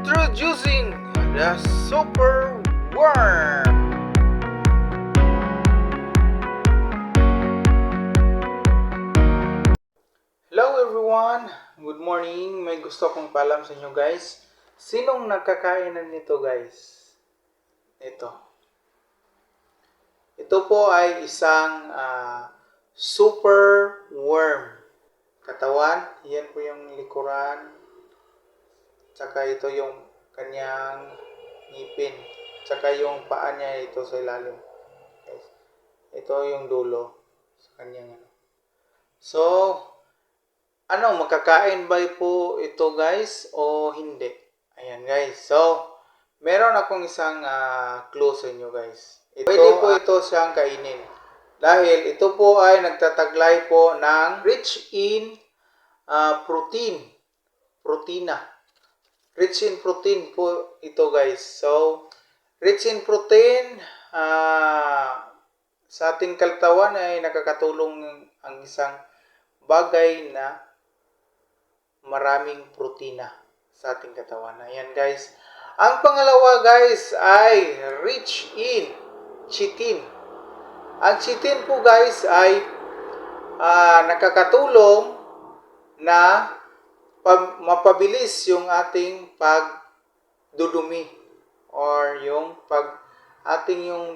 Introducing the Super Worm. Hello everyone! Good morning! May gusto kong paalam sa inyo guys. Sinong nagkakainan nito guys? Ito po ay isang super worm. Katawan, yan po yung likuran. Tsaka ito yung kanyang ngipin. Tsaka yung paa niya ito sa ilalim. Ito yung dulo sa kanyang So, makakain ba po ito guys o hindi? Ayan guys. So, meron akong isang clue sa inyo guys. Pwede po ito siyang kainin. Dahil ito po ay nagtataglay po ng rich in protina. Rich in protein po ito guys. So, rich in protein sa ating katawan ay nakakatulong ang isang bagay na maraming protina sa ating katawan. Ayan guys. Ang pangalawa guys ay rich in chitin. Ang chitin po guys ay nakakatulong na mapabilis yung ating pagdudumi or yung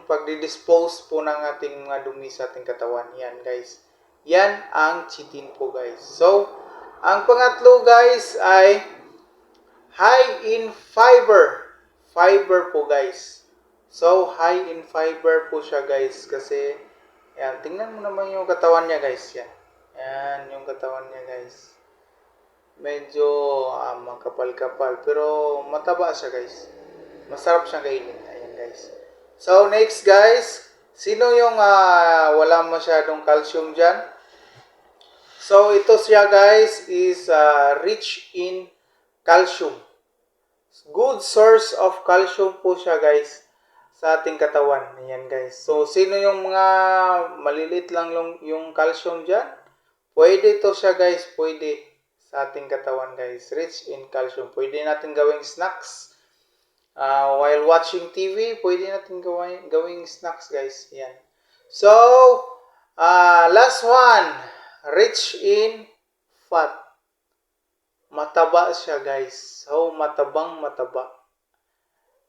pagdidispose po ng ating mga dumi sa ating katawan. Yan guys. Yan ang chitin po guys. So, ang pangatlo guys ay high in fiber. Fiber po guys. So, high in fiber po siya guys. Kasi, yan. Tingnan mo naman yung katawan niya guys. Yan. Yan yung katawan niya guys. Medyo makapal-kapal. Pero mataba siya guys. Masarap siyang kainin. Ayan guys. So next guys. Sino yung wala masyadong calcium dyan? So ito siya guys is rich in calcium. Good source of calcium po siya guys sa ating katawan. Ayan guys. So sino yung mga malilit lang yung calcium dyan? Pwede ito siya guys. Pwede sa ating katawan guys. Rich in calcium. Pwede natin gawing snacks. While watching TV, pwede natin gawing snacks guys. Yan. So, last one. Rich in fat. Mataba siya guys. So, matabang-mataba.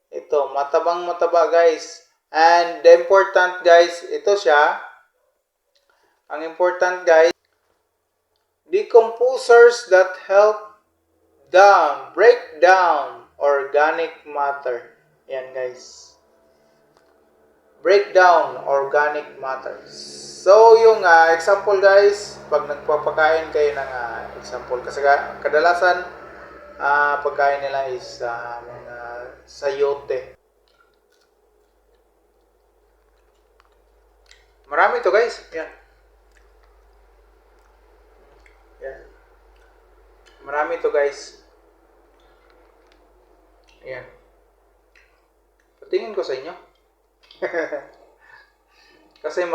Ito, matabang-mataba guys. And the important guys, ito siya. Ang important guys, decomposers that help break down organic matter. Yan guys. Break down organic matter. So yung example guys, pag nagpapakain kayo ng example, kasi kadalasan pagkain nila is mga sayote. Marami to guys. Yan. Marami to guys. Ayan. Patingin ko sa inyo. Kasi marami.